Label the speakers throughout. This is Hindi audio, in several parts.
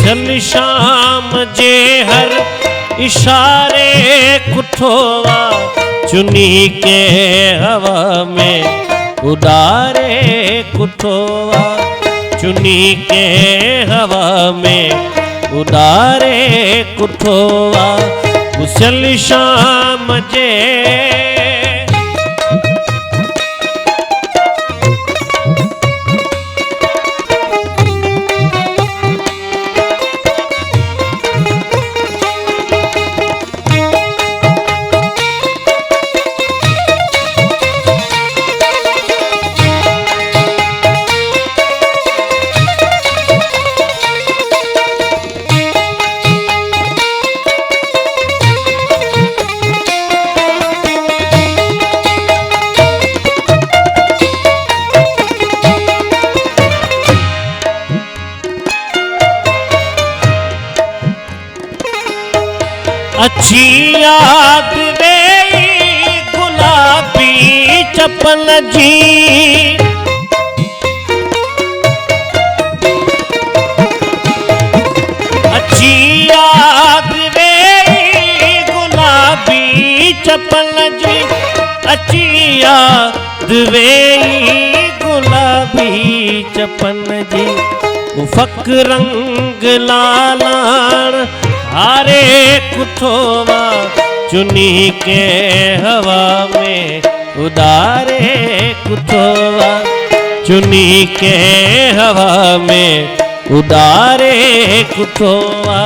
Speaker 1: कुशल शाम जे हर इशारे कुठोवा चुनी के हवा में उडारे कुठोवा चुनी के हवा में उडारे कुठोवा कुशल शाम जे अच्छी याद वे गुलाबी चपल जी अच्छी याद वे गुलाबी चपल जी अच्छी याद वे गुलाबी चपल जी उफक रंग लालाण हारे कुठोवा चुनी के हवा में उडारे कुठोवा चुनी के हवा में उडारे कुठोवा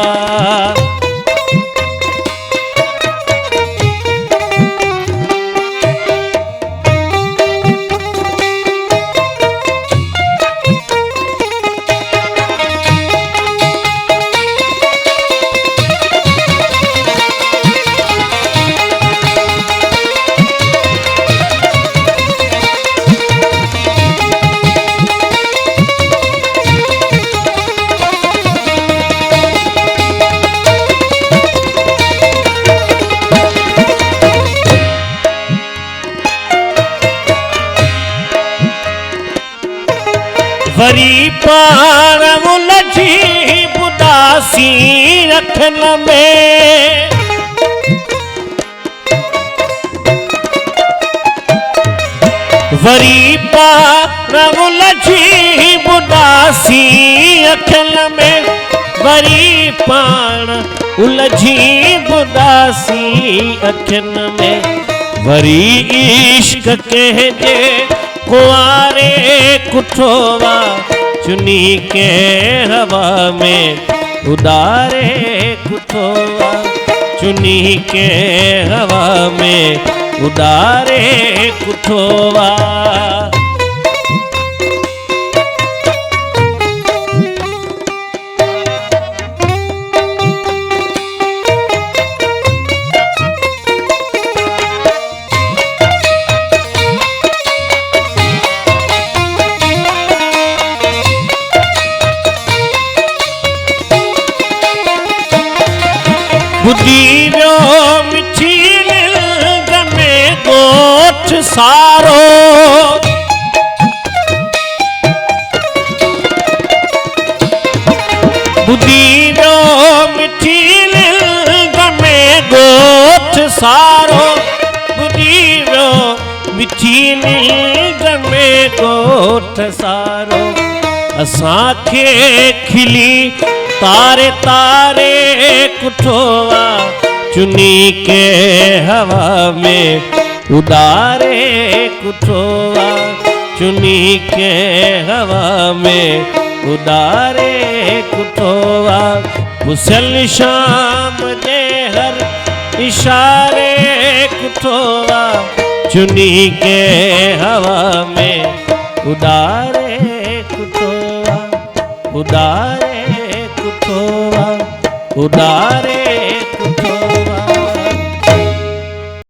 Speaker 1: वरी पाण उलझी बुदासी रखन में वरी पाण उलझी बुदासी रखन में वरी पाण उलझी बुदासी अखन में वरी इश्क कहजे कुआरे कुठोवा चुनी के हवा में उडारे कुठोवा चुनी के हवा में उडारे कुठोवा बुद्धि व्यो मिठी लिल्ग में गोठ सारो बुद्धि व्यो मिठी लिल्ग में गोठ सारो बुद्धि व्यो मिठी लिल्ग में गोठ सारो असांखे खिली तारे तारे कुठोवा चुनी के हवा में उडारे कुठोवा चुनी के हवा में उडारे कुठोवा कुशल शाम जे हर इशारे कुठोवा चुनी के हवा में उडारे कुठोवा उडारे कुठोवा उडारे